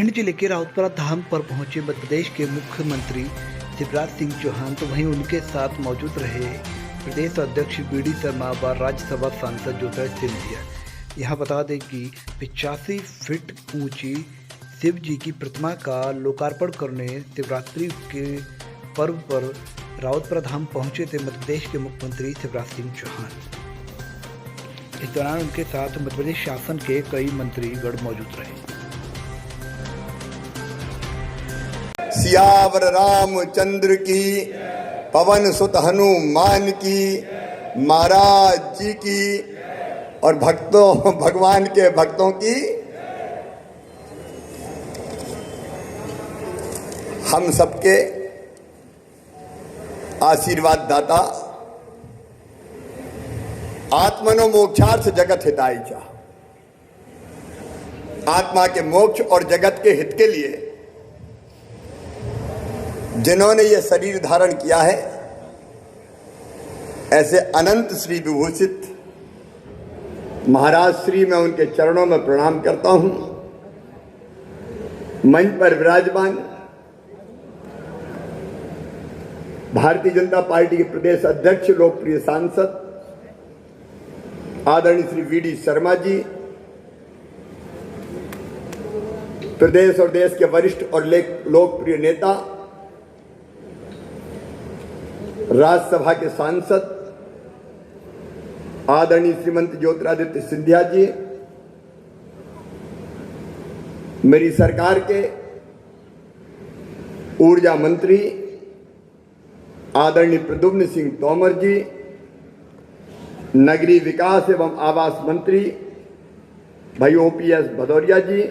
भिंड जिले के राउतपुरा धाम पर पहुंचे मध्य प्रदेश के मुख्यमंत्री शिवराज सिंह चौहान, तो वहीं उनके साथ मौजूद रहे प्रदेश अध्यक्ष बीडी शर्मा व राज्यसभा सांसद ज्योतिरादित्य सिंधिया। यहाँ बता दें कि 85 फीट ऊंची शिव जी की प्रतिमा का लोकार्पण करने शिवरात्रि के पर्व पर राउतपुरा धाम पहुंचे थे मध्य प्रदेश के मुख्यमंत्री शिवराज सिंह चौहान। इस दौरान उनके साथ मध्य प्रदेश शासन के कई मंत्रीगण मौजूद रहे। सियावर रामचंद्र की, पवन सुत हनुमान की, महाराज जी की और भक्तों भगवान के भक्तों की। हम सबके आशीर्वाद दाता, आत्मनो मोक्षार्थ जगत हिताय च, आत्मा के मोक्ष और जगत के हित के लिए जिन्होंने ये शरीर धारण किया है, ऐसे अनंत श्री विभूषित महाराज श्री मैं उनके चरणों में प्रणाम करता हूं। मंच पर विराजमान भारतीय जनता पार्टी के प्रदेश अध्यक्ष, लोकप्रिय सांसद आदरणीय श्री बीडी शर्मा जी, प्रदेश और देश के वरिष्ठ और लोकप्रिय नेता, राज्यसभा के सांसद आदरणीय श्रीमंत ज्योतिरादित्य सिंधिया जी, मेरी सरकार के ऊर्जा मंत्री आदरणीय प्रद्युम्न सिंह तोमर जी, नगरीय विकास एवं आवास मंत्री भाई ओपीएस भदौरिया जी,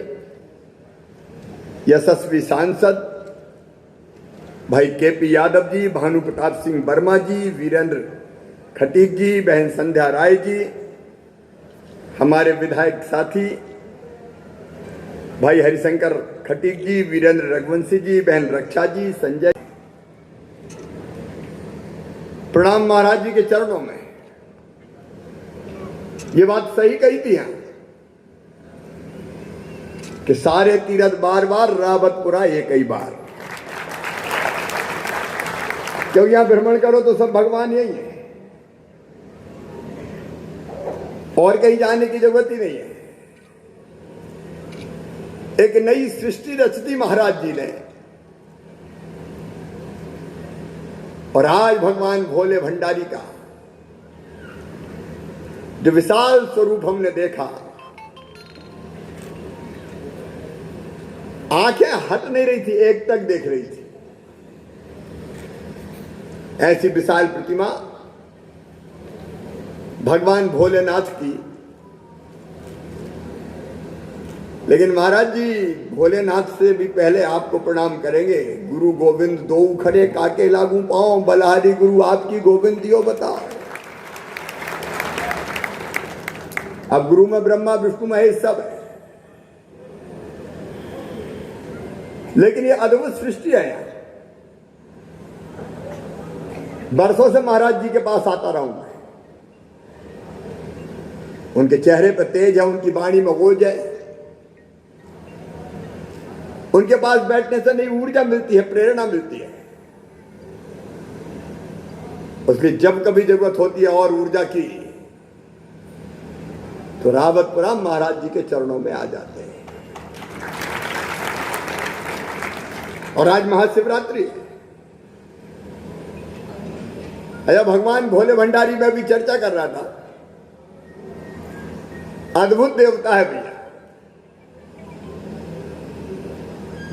यशस्वी सांसद भाई केपी यादव जी, भानु प्रताप सिंह वर्मा जी, वीरेंद्र खटीक जी, बहन संध्या राय जी, हमारे विधायक साथी भाई हरिशंकर खटीक जी, वीरेंद्र रघुवंशी जी, बहन रक्षा जी, संजय। प्रणाम महाराज जी के चरणों में। ये बात सही कही थी यहाँ कि सारे तीर्थ बार बार, रावतपुरा एक ही बार। क्योंकि यहां भ्रमण करो तो सब भगवान यही है, और कहीं जाने की जरूरत ही नहीं है। एक नई सृष्टि रचती महाराज जी ने, और आज भगवान भोले भंडारी का जो विशाल स्वरूप हमने देखा, आंखें हट नहीं रही थी, एक तक देख रही थी। ऐसी विशाल प्रतिमा भगवान भोलेनाथ की। लेकिन महाराज जी, भोलेनाथ से भी पहले आपको प्रणाम करेंगे। गुरु गोविंद दो खड़े, काके लागू पाओ, बलहारी गुरु आपकी गोविंद दियो बताओ। अब गुरु में ब्रह्मा विष्णु महेश सब है, लेकिन ये अद्भुत सृष्टि है। यहाँ बरसों से महाराज जी के पास आता रहा हूं मैं। उनके चेहरे पर तेज है, उनकी वाणी में ओज है। उनके पास बैठने से नई ऊर्जा मिलती है, प्रेरणा मिलती है। उसकी जब कभी जरूरत होती है और ऊर्जा की, तो रावतपुरा महाराज जी के चरणों में आ जाते हैं। और आज महाशिवरात्रि है। अया भगवान भोले भंडारी में भी चर्चा कर रहा था, अद्भुत देवता है भैया।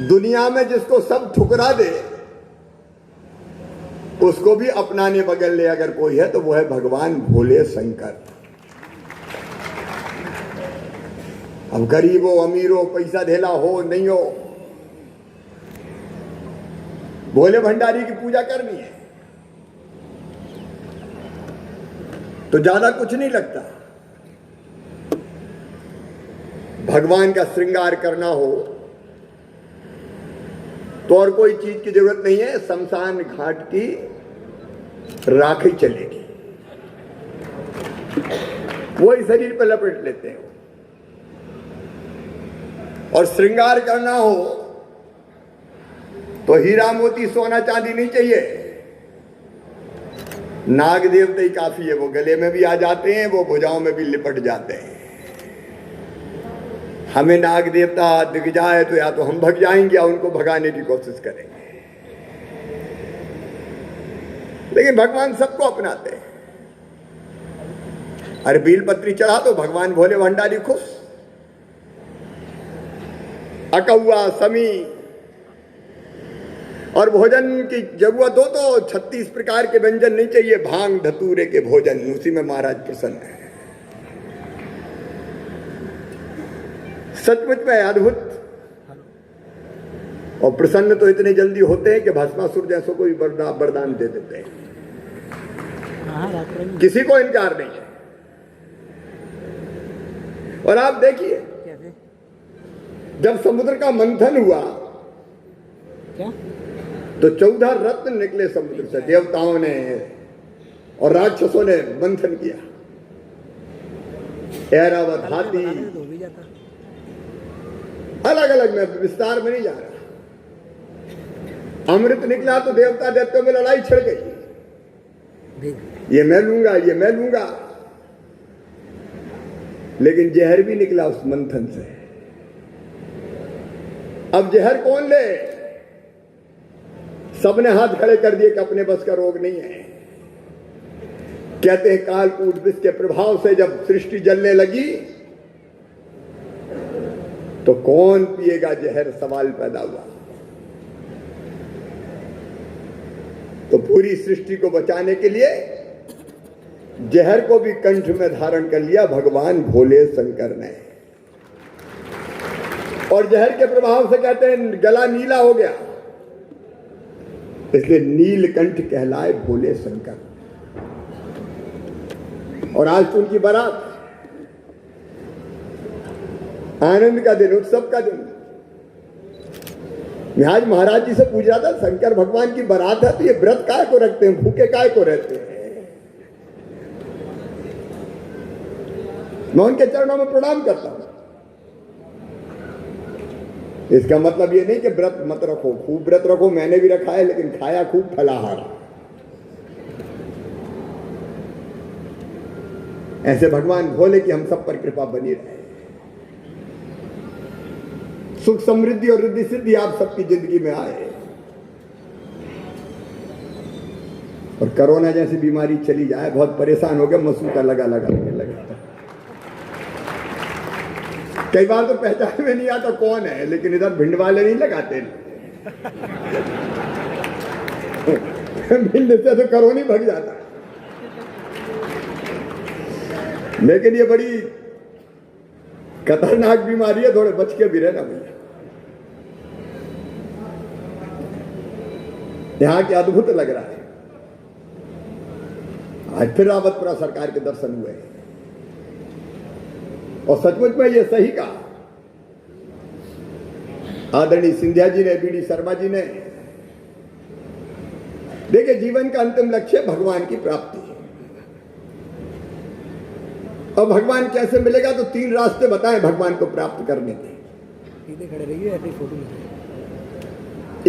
दुनिया में जिसको सब ठुकरा दे, उसको भी अपनाने बगल ले अगर कोई है तो वो है भगवान भोले शंकर। अब गरीब हो, अमीर हो, पैसा धेला हो, नहीं हो, भोले भंडारी की पूजा करनी है तो ज्यादा कुछ नहीं लगता। भगवान का श्रृंगार करना हो तो और कोई चीज की जरूरत नहीं है, शमशान घाट की राखी चलेगी, वही शरीर पर लपेट लेते हैं। और श्रृंगार करना हो तो हीरा मोती सोना चांदी नहीं चाहिए, नाग देवता ही काफी है। वो गले में भी आ जाते हैं, वो भुजाओं में भी लिपट जाते हैं। हमें नाग देवता दिख जाए तो या तो हम भग जाएंगे या उनको भगाने की कोशिश करेंगे, लेकिन भगवान सबको अपनाते हैं। अरे बेलपत्री चढ़ा तो भगवान भोले भंडारी खुश। अकौआ समी और भोजन की जरूरत हो तो 36 प्रकार के व्यंजन नहीं चाहिए, भांग धतूरे के भोजन, उसी में महाराज प्रसन्न है। सचमुच में अद्भुत। और प्रसन्न तो इतने जल्दी होते हैं कि भस्मासुर जैसों को भी वरदान दे देते हैं, किसी को इनकार नहीं है। और आप देखिए जब समुद्र का मंथन हुआ क्या तो 14 रत्न निकले समुद्र से, देवताओं ने और राक्षसों ने मंथन किया। ऐरावत हाथी, अलग अलग, मैं विस्तार में नहीं जा रहा। अमृत निकला तो देवता दैत्यों में लड़ाई छिड़ गई, ये मैं लूंगा, ये मैं लूंगा। लेकिन जहर भी निकला उस मंथन से। अब जहर कौन ले? सबने हाथ खड़े कर दिए कि अपने बस का रोग नहीं है। कहते हैं कालकूट विष के प्रभाव से जब सृष्टि जलने लगी तो कौन पिएगा जहर, सवाल पैदा हुआ। तो पूरी सृष्टि को बचाने के लिए जहर को भी कंठ में धारण कर लिया भगवान भोले शंकर ने। और जहर के प्रभाव से कहते हैं गला नीला हो गया, इसलिए नीलकंठ कहलाए भोले शंकर। और आज तो उनकी बारात, आनंद का दिन, उत्सव का दिन। मैं आज महाराज जी से पूछ रहा था, शंकर भगवान की बारात है तो ये व्रत काय को रखते हैं, भूखे काय को रहते हैं? मैं उनके चरणों में प्रणाम करता हूं। इसका मतलब ये नहीं कि व्रत मत रखो, खूब व्रत रखो, मैंने भी रखा है, लेकिन खाया खूब फलाहार। ऐसे भगवान भोले कि हम सब पर कृपा बनी रहे। सुख समृद्धि और रिद्धि सिद्धि आप सबकी जिंदगी में आए। और कोरोना जैसी बीमारी चली जाए, बहुत परेशान हो गए, मसूका लगा लगा। कई बार तो पहचान में नहीं आता कौन है, लेकिन इधर भिंड वाले नहीं लगाते। भिंड से तो करोनी भग जाता है, लेकिन ये बड़ी खतरनाक बीमारी है, थोड़े बच के भी रहना भैया। यहां के अद्भुत लग रहा है। आज फिर रावतपुरा सरकार के दर्शन हुए और सचमुच में ये सही कहा आदरणीय सिंधिया जी ने, बीडी शर्मा जी ने। देखिए, जीवन का अंतिम लक्ष्य भगवान की प्राप्ति है। और भगवान कैसे मिलेगा तो 3 रास्ते बताएं भगवान को प्राप्त करने के। सीधे खड़े रहिए, ऐसे फोटो लीजिए।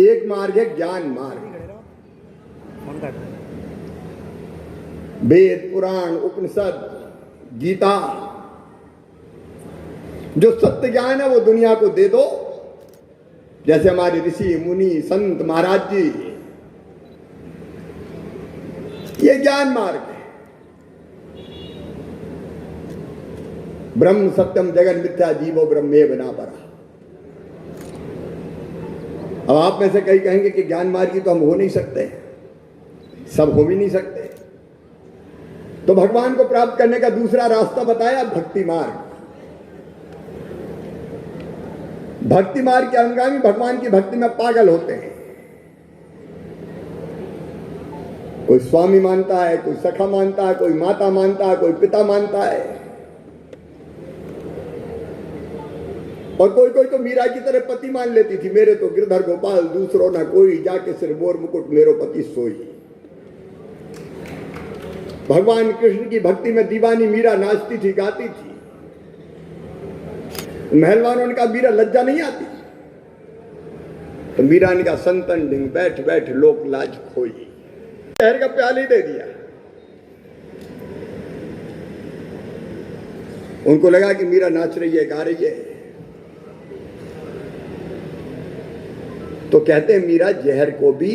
एक मार्ग है ज्ञान मार्ग। वेद, पुराण, उपनिषद, गीता, जो सत्य ज्ञान है वो दुनिया को दे दो। जैसे हमारे ऋषि मुनि संत महाराज जी, ये ज्ञान मार्ग है। ब्रह्म सत्यम जगन मिथ्या जीवो ब्रह्मेव न परा। अब आप में से कई कहेंगे कि ज्ञान मार्गी तो हम हो नहीं सकते, सब हो भी नहीं सकते। तो भगवान को प्राप्त करने का दूसरा रास्ता बताया, भक्ति मार्ग। भक्ति मार्ग के अनुगामी भगवान की भक्ति में पागल होते हैं। कोई स्वामी मानता है, कोई सखा मानता है, कोई माता मानता है, कोई पिता मानता है, और कोई कोई तो मीरा की तरह पति मान लेती थी। मेरे तो गिरधर गोपाल दूसरो ना कोई, जाके सिर मोर मुकुट मेरो पति सोई। भगवान कृष्ण की भक्ति में दीवानी मीरा नाचती थी, गाती थी। महल वालों ने कहा मीरा लज्जा नहीं आती? तो मीरा ने कहा संतन डिंग बैठ बैठ लोक लाज खोई, शहर का प्याले ही दे दिया। उनको लगा कि मीरा नाच रही है, गा रही है, तो कहते हैं मीरा जहर को भी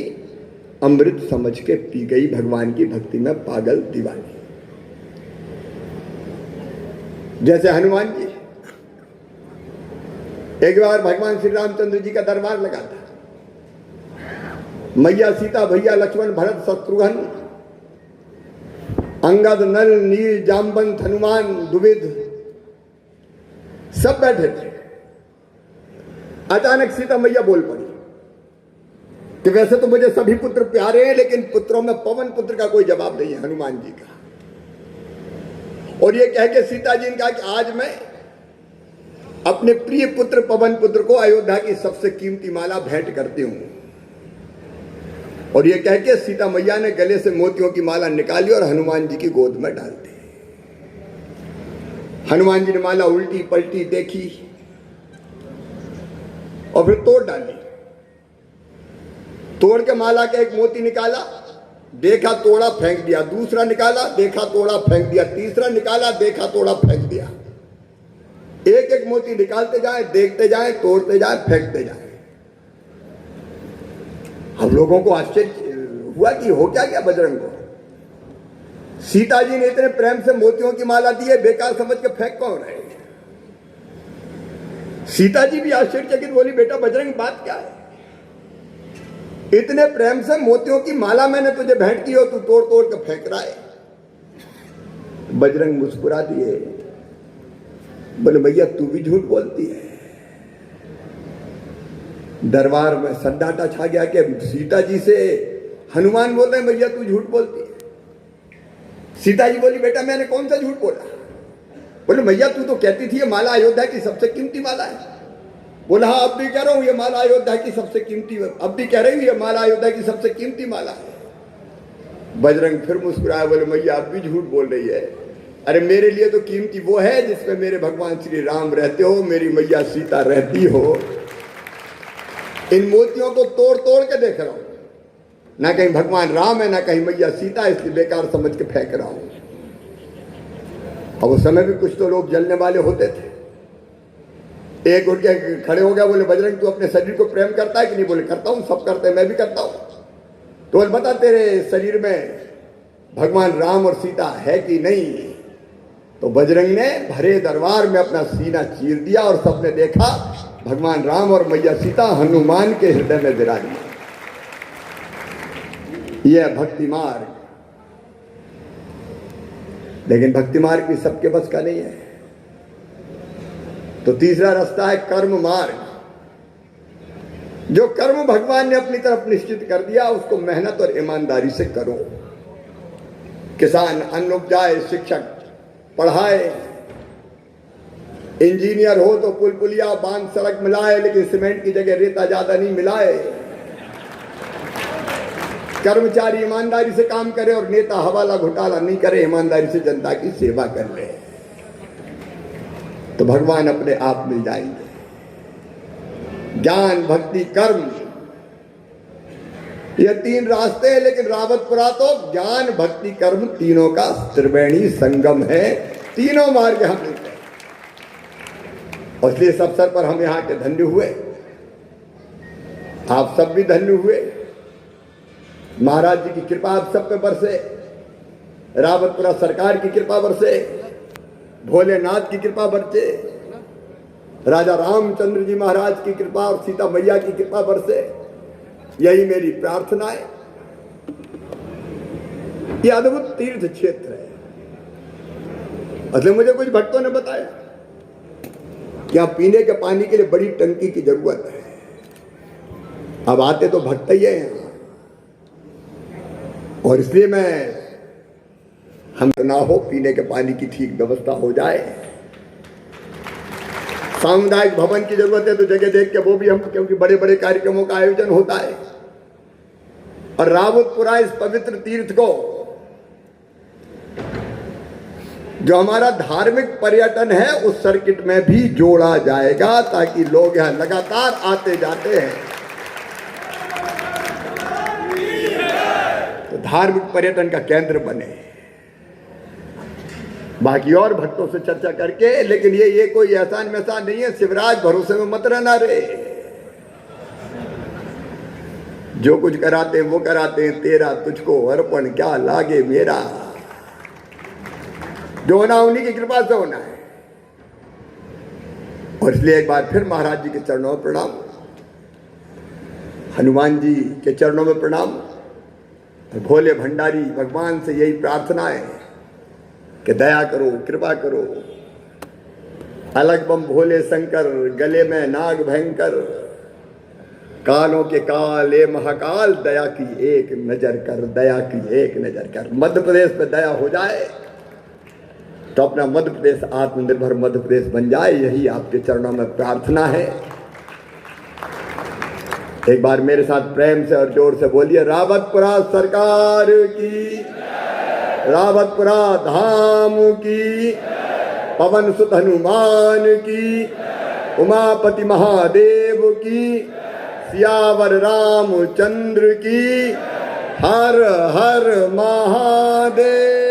अमृत समझ के पी गई, भगवान की भक्ति में पागल दीवानी। जैसे हनुमान जी, एक बार भगवान श्री रामचंद्र जी का दरबार लगा था। मैया सीता, भैया लक्ष्मण, भरत, शत्रुघ्न, अंगद, नल, नील, जामवंत, हनुमान, द्विविद सब बैठे थे। अचानक सीता मैया बोल पड़ी कि वैसे तो मुझे सभी पुत्र प्यारे हैं, लेकिन पुत्रों में पवन पुत्र का कोई जवाब नहीं है, हनुमान जी का। और ये कह के सीता जी ने कहा कि आज मैं अपने प्रिय पुत्र पवन पुत्र को अयोध्या की सबसे कीमती माला भेंट करती हूं। और ये कह के सीता मैया ने गले से मोतियों की माला निकाली और हनुमान जी की गोद में डाल दी। हनुमान जी ने माला उल्टी पलटी देखी और फिर तोड़ डाली। तोड़ के माला का एक मोती निकाला, देखा तोड़ा फेंक दिया, दूसरा निकाला, देखा तोड़ा फेंक दिया, तीसरा निकाला, देखा तोड़ा फेंक दिया। एक एक मोती निकालते जाए, देखते जाए, तोड़ते जाए, फेंकते जाए। हम लोगों को आश्चर्य हुआ कि हो क्या गया बजरंग को। सीता जी ने इतने प्रेम से मोतियों की माला दी है, बेकार समझ के फेंक कौन रहे। सीता जी भी आश्चर्यचकित बोली, बेटा बजरंग बात क्या है? इतने प्रेम से मोतियों की माला मैंने तुझे भेंट की हो, तू तोड़ तोड़ के फेंक रहा है। बजरंग मुस्कुरा दिए, बोले भैया तू भी झूठ बोलती है। दरबार में सन्नाटा छा गया कि सीता जी से हनुमान बोल रहे हैं भैया तू झूठ बोलती है। सीता जी बोली, बेटा मैंने कौन सा झूठ बोला? बोले भैया तू तो कहती थी ये माला अयोध्या की सबसे कीमती माला है। बोला हाँ अब भी कह रहा हूं ये माला अयोध्या की सबसे कीमती, अब भी कह रही हूं ये माला अयोध्या की सबसे कीमती माला है। बजरंग फिर मुस्कुराया, बोले मैया अब भी झूठ बोल रही है। अरे मेरे लिए तो कीमती वो है जिसमें मेरे भगवान श्री राम रहते हो, मेरी मैया सीता रहती हो। इन मोतियों को तोड़ तोड़ के देख रहा हूं, ना कहीं भगवान राम है ना कहीं मैया सीता, इसलिए बेकार समझ के फेंक रहा हूं। और उस समय भी कुछ तो लोग जलने वाले होते थे। एक उठ के खड़े हो गया, बोले बजरंग तू अपने शरीर को प्रेम करता है कि नहीं? बोले करता हूं, सब करते हैं, मैं भी करता हूं। तो बोले बता तेरे शरीर में भगवान राम और सीता है कि नहीं? तो बजरंग ने भरे दरबार में अपना सीना चीर दिया और सबने देखा भगवान राम और मैया सीता हनुमान के हृदय में विराजी। यह भक्ति मार्ग, लेकिन भक्ति मार्ग भी सबके बस का नहीं है। तो तीसरा रास्ता है कर्म मार्ग। जो कर्म भगवान ने अपनी तरफ निश्चित कर दिया उसको मेहनत और ईमानदारी से करो। किसान अन्न उपजाए, शिक्षक पढ़ाए, इंजीनियर हो तो पुल पुलिया बांध सड़क मिलाए, लेकिन सीमेंट की जगह रेता ज्यादा नहीं मिलाए। कर्मचारी ईमानदारी से काम करे और नेता हवाला घोटाला नहीं करे, ईमानदारी से जनता की सेवा कर ले, तो भगवान अपने आप मिल जाएंगे। ज्ञान भक्ति कर्म ये तीन रास्ते हैं, लेकिन रावतपुरा तो ज्ञान भक्ति कर्म तीनों का त्रिवेणी संगम है। तीनों मार्ग हम मिलते हैं और इसलिए इस अवसर पर हम यहाँ के धन्य हुए, आप सब भी धन्य हुए। महाराज जी की कृपा आप सब पे बरसे, रावतपुरा सरकार की कृपा बरसे, भोलेनाथ की कृपा बरसे, राजा रामचंद्र जी महाराज की कृपा और सीता मैया की कृपा बरसे। यही मेरी प्रार्थना है। यह अद्भुत तीर्थ क्षेत्र है। मतलब मुझे कुछ भक्तों ने बताया कि यहाँ पीने के पानी के लिए बड़ी टंकी की जरूरत है। अब आते तो भक्त ही है यहाँ, और इसलिए मैं हम ना हो पीने के पानी की ठीक व्यवस्था हो जाए। सामुदायिक भवन की जरूरत है तो जगह देख के वो भी हम, क्योंकि बड़े बड़े कार्यक्रमों का आयोजन होता है और रावतपुरा इस पवित्र तीर्थ को जो हमारा धार्मिक पर्यटन है उस सर्किट में भी जोड़ा जाएगा, ताकि लोग यहाँ लगातार आते जाते हैं। तो धार्मिक पर्यटन का केंद्र बने। बाकी और भक्तों से चर्चा करके, लेकिन ये कोई एहसान मैसान नहीं है। शिवराज भरोसे में मत रहना रे, जो कुछ कराते हैं वो कराते हैं, तेरा तुझको अर्पण क्या लागे मेरा। जो होना उन्हीं की कृपा से होना है। और इसलिए एक बार फिर महाराज जी के चरणों में प्रणाम, हनुमान जी के चरणों में प्रणाम। भोले भंडारी भगवान से यही प्रार्थना है कि दया करो, कृपा करो। अलग बम भोले शंकर, गले में नाग भयंकर, कालों के काल ए महाकाल, दया की एक नजर कर, दया की एक नजर कर। मध्य प्रदेश पे दया हो जाए तो अपना मध्य प्रदेश आत्मनिर्भर मध्य प्रदेश बन जाए, यही आपके चरणों में प्रार्थना है। एक बार मेरे साथ प्रेम से और जोर से बोलिए, रावतपुरा सरकार की, रावतपुरा धाम की, पवन सुत हनुमान की, उमापति महादेव की, सियावर रामचंद्र की, हर हर महादेव।